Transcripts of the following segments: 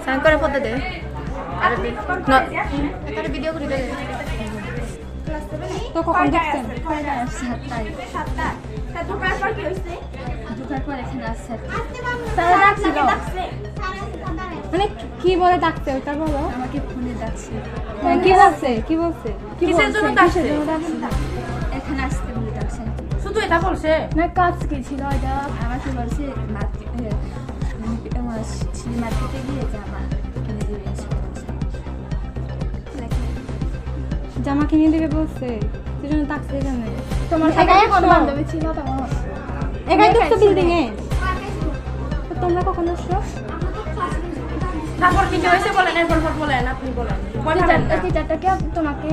Sangkar apa tadi? Ada video kuri deh. তো কখন দেখছেন? মানে কি বলে ডাকছে ওটা বলো আমাকে ফোনে ডাকছে। কি বলছে কি বলছে কিসের জন্য ডাকছে? এখানে আসতে বলে ডাকছে। শুধু এটা বলছে না কাজ কি ছিল এটা আমাকে বলছে মার্কেটে গিয়ে জামা কিনে দিবে জামা কিনে দিবে বলছে সেজন্য ডাকছে এখানে তোমার একাই কোন বান্ধবী ছিল তোমার একাই তো বিল্ডিং এ তোমরা কখন আসছো তারপর কি হয়েছে বলেন এরপর বলেন আপনি বলেন টিচারটাকে তোমাকে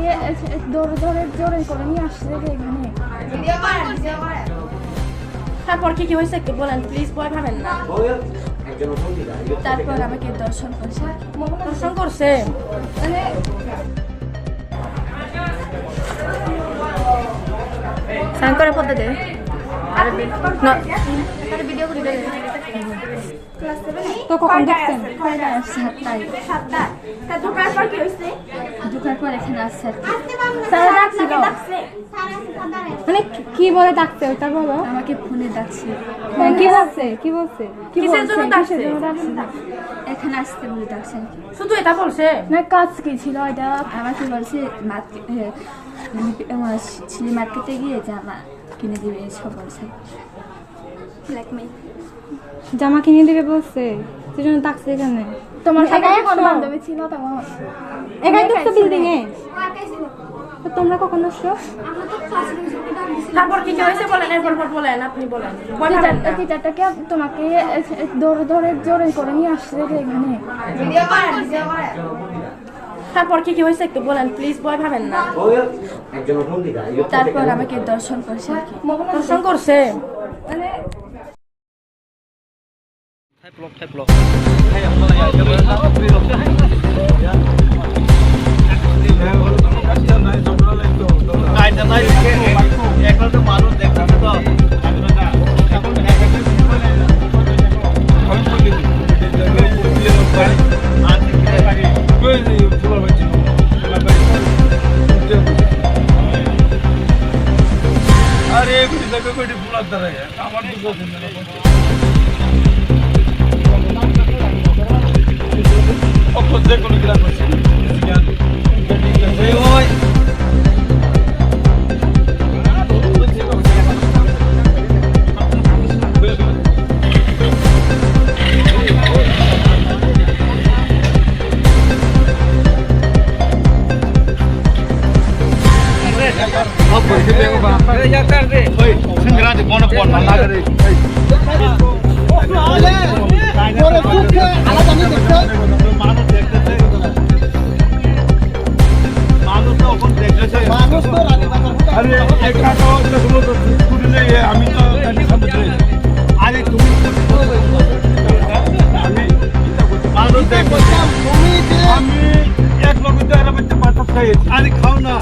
জোরে করে নিয়ে আসছে এখানে তারপর কি হয়েছে একটু বলেন প্লিজ ভয় পাবেন না তারপর আমাকে দর্শন করছে মানে Sangkar apa tadi? Ada video kuri deh. তো কখন দেখছেন? ঢোকার পর এখানে আসছে মানে কি বলে ডাকছে ওটা বলো আমাকে ফোনে ডাকছে। কি বলছে কি বলছে কিসের জন্য ডাকছে? এখানে আসতে বলে ডাকছে শুধু এটা বলছে না কাজ কি ছিল এটা আমাকে বলছে মার্কেটে গিয়ে জামা কিনে দিবে এসব বলছে জামা কিনে দিবে বলছে সেজন্য ডাকছে এখানে তোমার একাই কোন বান্ধবী ছিল তোমার একাই তো বিল্ডিং এ তোমরা কখন আসছো তারপর কি হয়েছে বলেন এরপর বলেন আপনি বলেন ভয় পাবেন না টিচারটাকে তোমাকে জোরে করে নিয়ে আসছে এখানে তারপর কি হয়েছে একটু বলেন প্লিজ ভয় পাবেন না তারপর আমাকে দর্শন করছে মানে মানুষ দেখতেছে তো अरे कोई फुला तरह है देखो संक्रांति कौन कौन मना करे মানুষ দেখতেছে মানুষ তো এখন দেখতেছে মানুষ তো আরে একটা তো শুনো তো শুনলে আমি তো সমুদ্রে আরে তুমি আমি মানুষ দেখো আমি এক লোক তো এর মধ্যে পাতা খাই আরে খাও না